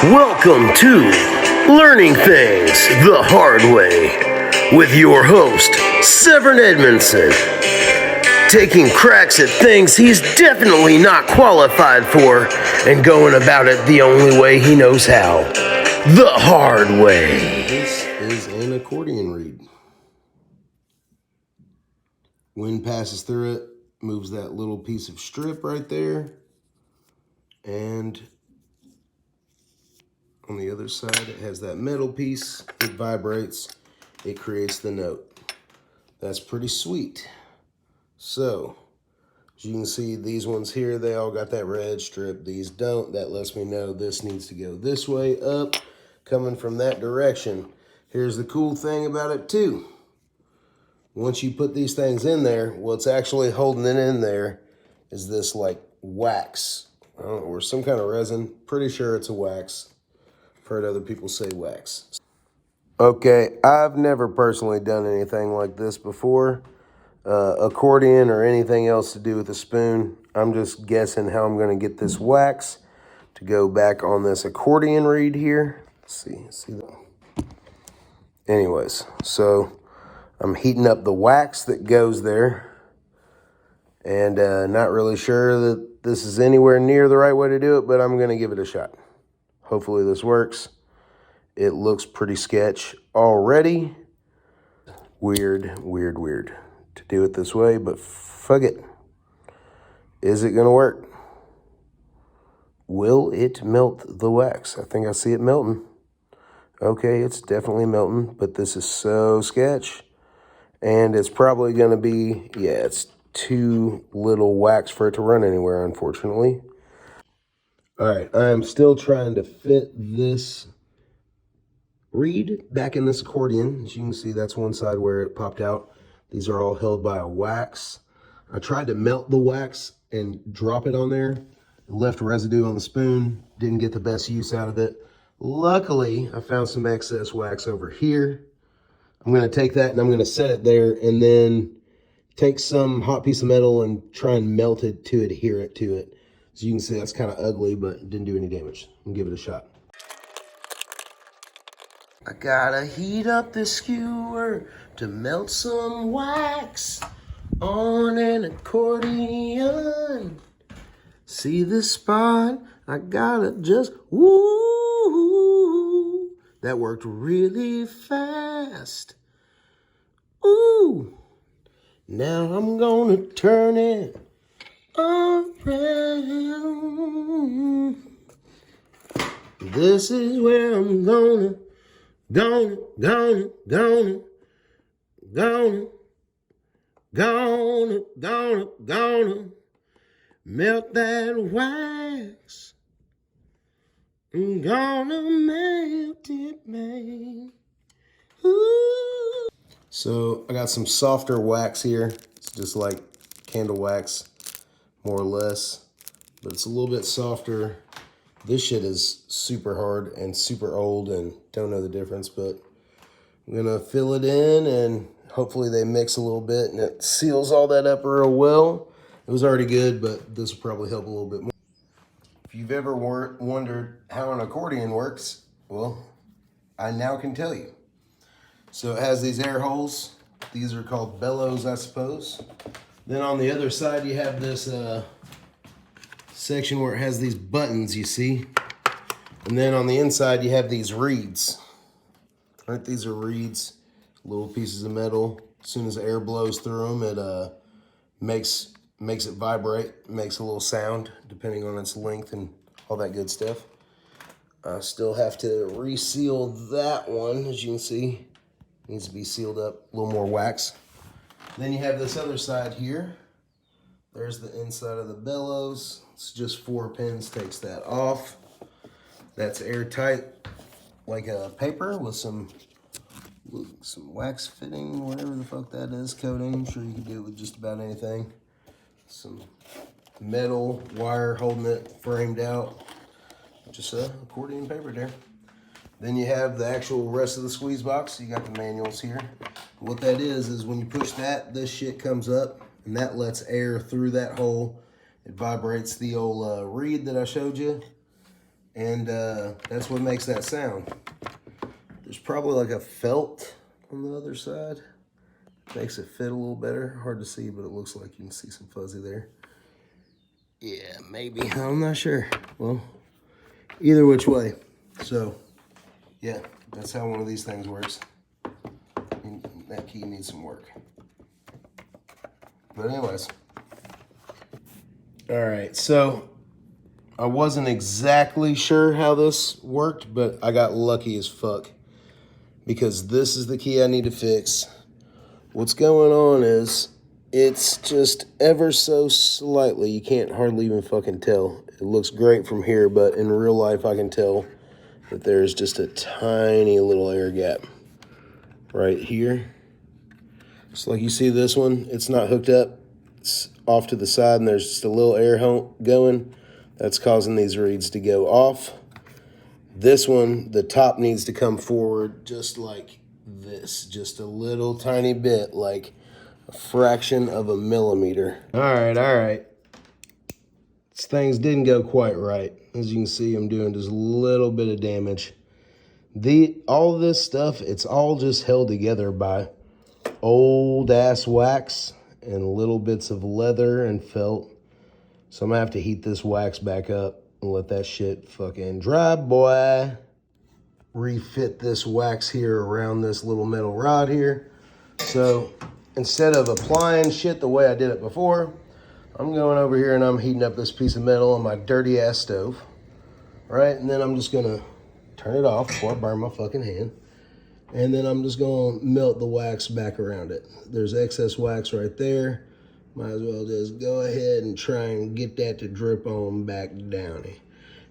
Welcome to Learning Things the Hard Way with your host, Severn Edmondson. Taking cracks at things he's definitely not qualified for and going about it the only way he knows how. The hard way. This is an accordion reed. Wind passes through it, moves that little piece of strip right there, and on the other side it has that metal piece. It vibrates, it creates the note. That's pretty sweet. So, as you can see, these ones here, they all got that red strip. These don't. That lets me know this needs to go this way up, coming from that direction. Here's the cool thing about it too. Once you put these things in there, what's actually holding it in there is this like wax or some kind of resin. Pretty sure it's a wax. I've heard other people say wax. Okay, I've never personally done anything like this before. Accordion or anything else to do with a spoon. I'm just guessing how I'm going to get this wax to go back on this accordion reed here. Let's see that. Anyways, so I'm heating up the wax that goes there, and not really sure that this is anywhere near the right way to do it, but I'm going to give it a shot. Hopefully this works. It looks pretty sketch already. Weird to do it this way, but fuck it. Is it gonna work? Will it melt the wax? I think I see it melting. Okay, it's definitely melting, but this is so sketch. And it's probably gonna be, yeah, it's too little wax for it to run anywhere, unfortunately. All right, I'm still trying to fit this reed back in this accordion. As you can see, that's one side where it popped out. These are all held by a wax. I tried to melt the wax and drop it on there. It left residue on the spoon. Didn't get the best use out of it. Luckily, I found some excess wax over here. I'm going to take that and I'm going to set it there and then take some hot piece of metal and try and melt it to adhere it to it. As you can see, that's kind of ugly, but it didn't do any damage. I'm going to give it a shot. I gotta heat up this skewer to melt some wax on an accordion. See this spot? I gotta just, woo. That worked really fast. Ooh. Now I'm gonna turn it around. This is where I'm gonna melt that wax. I'm gonna melt it, man. Ooh. So I got some softer wax here. It's just like candle wax, more or less, but it's a little bit softer. This shit is super hard and super old and don't know the difference, but I'm gonna fill it in and hopefully they mix a little bit and it seals all that up real well. It was already good, but this will probably help a little bit more. If you've ever wondered how an accordion works, well, I now can tell you. So it has these air holes. These are called bellows, I suppose. Then on the other side, you have this section where it has these buttons, you see. And then on the inside, you have these reeds. Right, these are reeds, little pieces of metal. As soon as air blows through them, it makes it vibrate, makes a little sound, depending on its length and all that good stuff. I still have to reseal that one, as you can see. It needs to be sealed up, a little more wax. Then you have this other side here. There's the inside of the bellows. It's just 4 pins, takes that off. That's airtight, like a paper with some wax fitting, whatever the fuck that is, coating. I'm sure you can do it with just about anything. Some metal wire holding it framed out. Just accordion paper there. Then you have the actual rest of the squeeze box. You got the manuals here. What that is when you push that, this shit comes up and that lets air through that hole. It vibrates the old reed that I showed you. And that's what makes that sound. There's probably like a felt on the other side. Makes it fit a little better. Hard to see, but it looks like you can see some fuzzy there. Yeah, maybe. I'm not sure. Well, either which way. So, yeah, that's how one of these things works. And that key needs some work. But anyways. All right, so I wasn't exactly sure how this worked, but I got lucky as fuck. Because this is the key I need to fix. What's going on is it's just ever so slightly, you can't hardly even fucking tell. It looks great from here, but in real life I can tell that there's just a tiny little air gap right here. So like you see this one, it's not hooked up. It's off to the side and there's just a little air going. That's causing these reeds to go off. This one, the top needs to come forward just like this, just a little tiny bit, like a fraction of a millimeter. All right. These things didn't go quite right. As you can see, I'm doing just a little bit of damage. All of this stuff, it's all just held together by old ass wax and little bits of leather and felt. So I'm gonna have to heat this wax back up and let that shit fucking dry, boy. Refit this wax here around this little metal rod here. So instead of applying shit the way I did it before, I'm going over here and I'm heating up this piece of metal on my dirty ass stove. Right, and then I'm just gonna turn it off before I burn my fucking hand. And then I'm just gonna melt the wax back around it. There's excess wax right there. Might as well just go ahead and try and get that to drip on back down.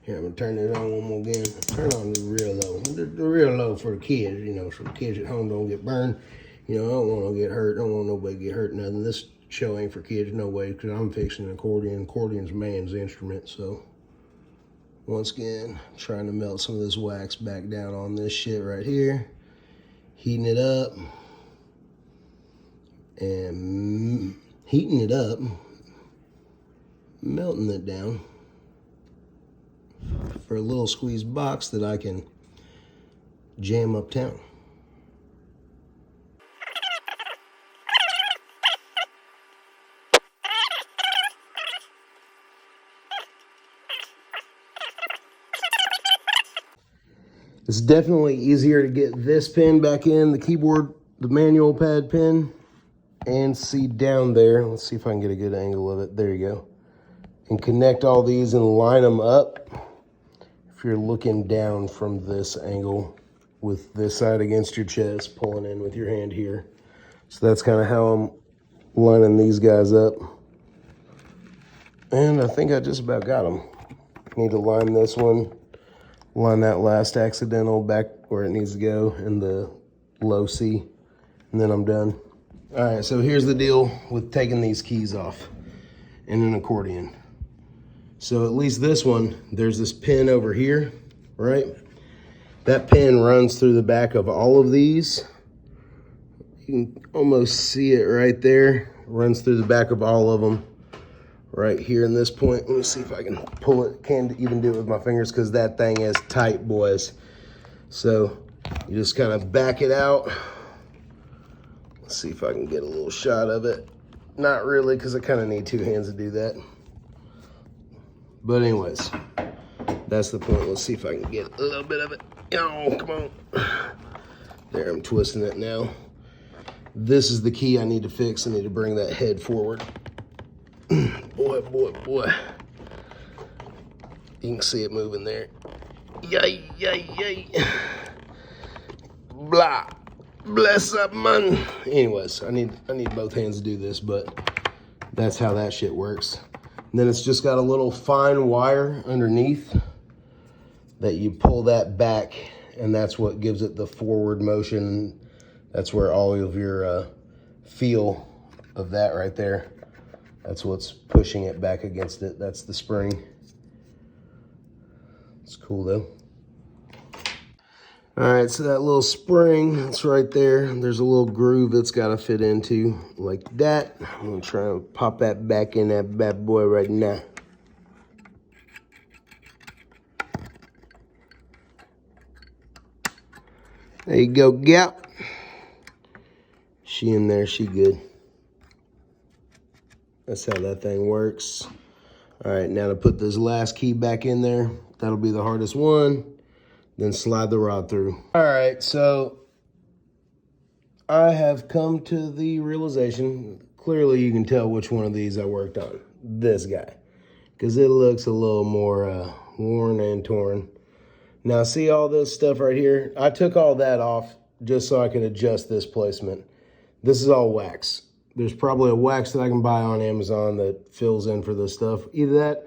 Here, I'm gonna turn it on one more again. Turn on the real low. The real low for the kids, you know, so the kids at home don't get burned. You know, I don't want to get hurt. I don't want nobody to get hurt, nothing. This show ain't for kids, no way, because I'm fixing an accordion. Accordion's man's instrument, so. Once again, trying to melt some of this wax back down on this shit right here. Heating it up. And heating it up. Melting it down. For a little squeeze box that I can jam uptown. It's definitely easier to get this pin back in the keyboard, the manual pad pin, and see down there. Let's see if I can get a good angle of it. There you go. And connect all these and line them up. If you're looking down from this angle with this side against your chest, pulling in with your hand here. So that's kind of how I'm lining these guys up. And I think I just about got them. Need to line this one. Line that last accidental back where it needs to go in the low C, and then I'm done. All right, so here's the deal with taking these keys off in an accordion. So at least this one, there's this pin over here, right? That pin runs through the back of all of these. You can almost see it right there. Runs through the back of all of them. Right here in this point. Let me see if I can pull it. Can't even do it with my fingers because that thing is tight, boys. So you just kind of back it out. Let's see if I can get a little shot of it. Not really, because I kind of need two hands to do that. But anyways, that's the point. Let's see if I can get a little bit of it. Oh, come on. There, I'm twisting it now. This is the key I need to fix. I need to bring that head forward. Boy. You can see it moving there. Yay. Blah. Bless up, man. Anyways, I need both hands to do this, but that's how that shit works. And then it's just got a little fine wire underneath that you pull that back, and that's what gives it the forward motion. That's where all of your feel of that right there. That's what's pushing it back against it. That's the spring. It's cool though. All right, so that little spring, it's right there. There's a little groove that's got to fit into like that. I'm gonna try and pop that back in that bad boy right now. There you go, Gap. She in there, she good. That's how that thing works. All right, now to put this last key back in there, that'll be the hardest one. Then slide the rod through. All right, so I have come to the realization, clearly you can tell which one of these I worked on. This guy, because it looks a little more worn and torn. Now see all this stuff right here? I took all that off just so I could adjust this placement. This is all wax. There's probably a wax that I can buy on Amazon that fills in for this stuff. Either that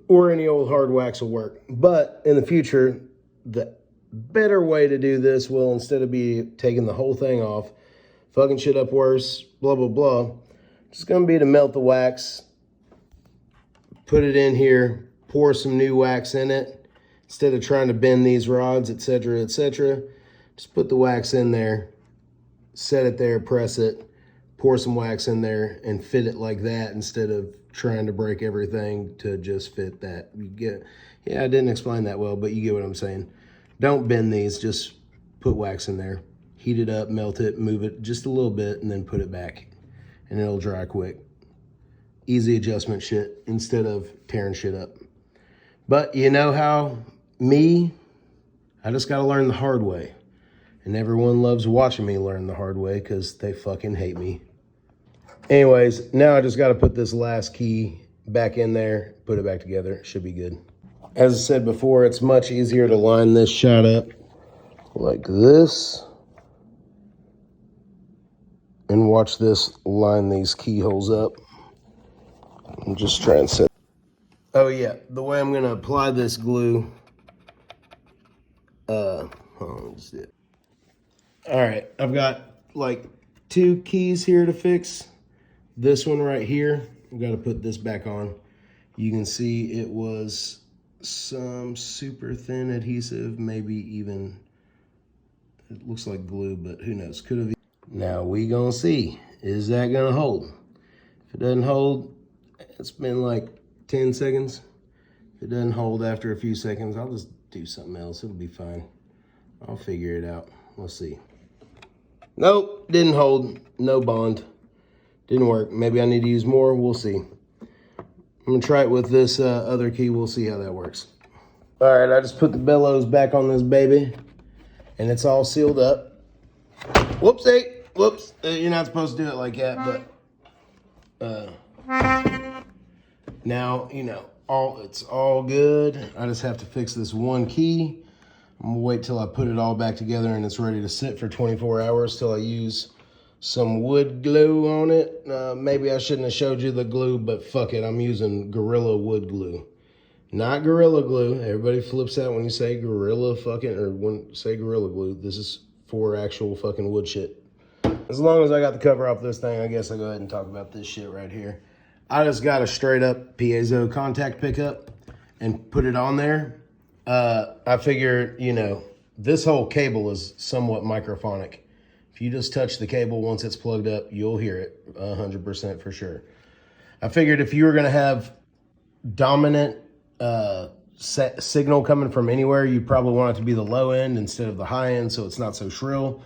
or any old hard wax will work. But in the future, the better way to do this will, instead of be taking the whole thing off, fucking shit up worse, blah, blah, blah, it's going to be to melt the wax, put it in here, pour some new wax in it. Instead of trying to bend these rods, etc., just put the wax in there, set it there, press it, pour some wax in there, and fit it like that instead of trying to break everything to just fit that. You get, yeah, I didn't explain that well, but you get what I'm saying. Don't bend these, just put wax in there, heat it up, melt it, move it just a little bit, and then put it back, and it'll dry quick. Easy adjustment shit instead of tearing shit up. But you know how I just got to learn the hard way. And everyone loves watching me learn the hard way because they fucking hate me. Anyways, now I just got to put this last key back in there, put it back together. It should be good. As I said before, it's much easier to line this shot up like this. And watch this line these keyholes up. I'm just trying to set. Oh yeah, the way I'm going to apply this glue. Hold on, just it. All right, I've got like 2 keys here to fix. This one right here, I've got to put this back on. You can see it was some super thin adhesive, maybe even, it looks like glue, but who knows, could have. Now we gonna see, is that gonna hold? If it doesn't hold, it's been like 10 seconds. If it doesn't hold after a few seconds, I'll just do something else, it'll be fine. I'll figure it out, let's see. Nope, didn't hold, no bond. Didn't work, maybe I need to use more, we'll see. I'm gonna try it with this other key, we'll see how that works. All right, I just put the bellows back on this baby, and it's all sealed up. Whoopsie, whoops, you're not supposed to do it like that, but now, you know, it's all good. I just have to fix this one key. I'm gonna wait till I put it all back together and it's ready to sit for 24 hours till I use some wood glue on it. Maybe I shouldn't have showed you the glue, but fuck it, I'm using Gorilla wood glue. Not Gorilla Glue. Everybody flips out when you say Gorilla fucking, or when you say Gorilla Glue. This is for actual fucking wood shit. As long as I got the cover off this thing, I guess I'll go ahead and talk about this shit right here. I just got a straight up piezo contact pickup and put it on there. I figure, you know, this whole cable is somewhat microphonic. If you just touch the cable once it's plugged up, you'll hear it 100% for sure. I figured if you were going to have dominant signal coming from anywhere, you probably want it to be the low end instead of the high end so it's not so shrill.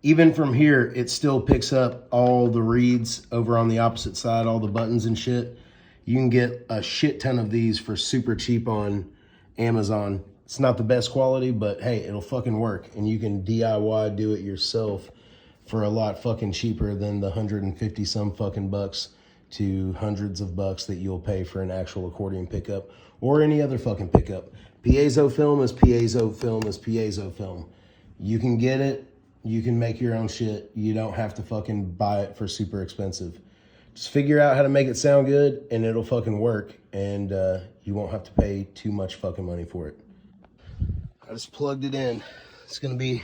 Even from here, it still picks up all the reeds over on the opposite side, all the buttons and shit. You can get a shit ton of these for super cheap on Amazon. It's not the best quality, but hey, it'll fucking work. And you can DIY do it yourself for a lot fucking cheaper than the 150 some fucking bucks to hundreds of bucks that you'll pay for an actual accordion pickup or any other fucking pickup. Piezo film is piezo film is piezo film. You can get it. You can make your own shit. You don't have to fucking buy it for super expensive. Just figure out how to make it sound good and it'll fucking work. And you won't have to pay too much fucking money for it. I just plugged it in. It's gonna be...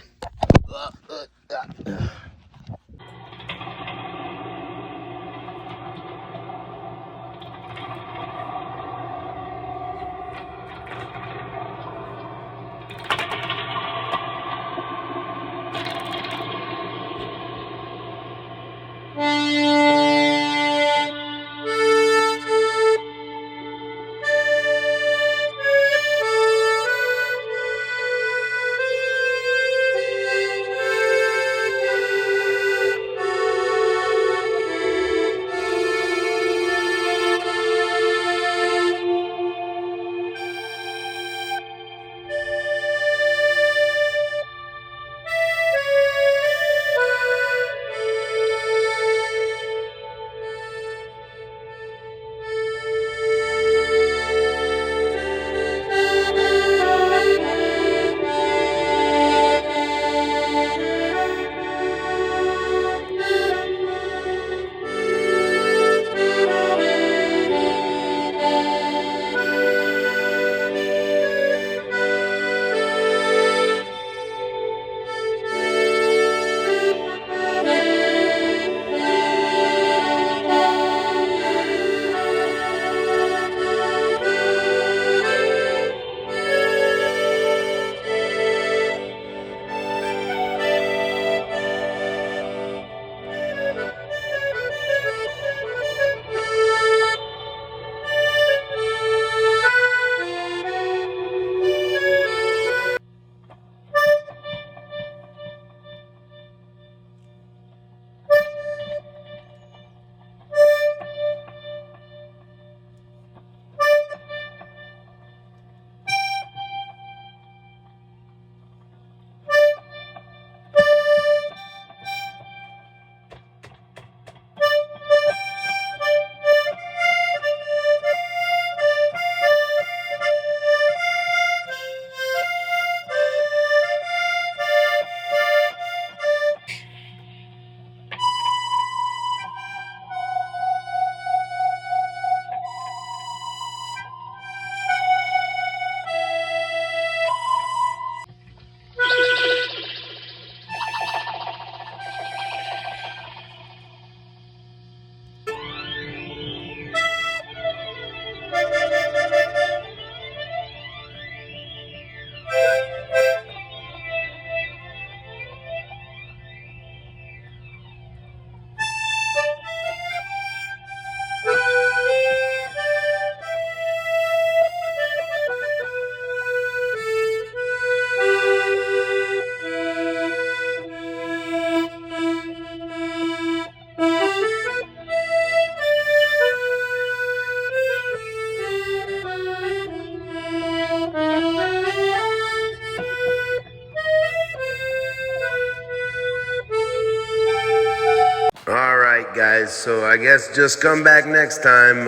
guys. So I guess just come back next time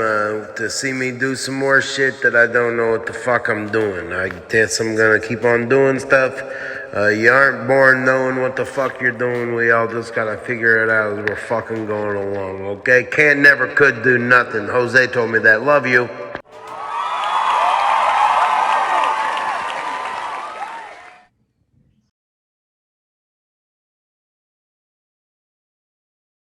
to see me do some more shit that I don't know what the fuck I'm doing. I guess I'm gonna keep on doing stuff. You aren't born knowing what the fuck you're doing. We all just gotta figure it out as we're fucking going along, okay? Can't, never, could do nothing. Jose told me that. Love you.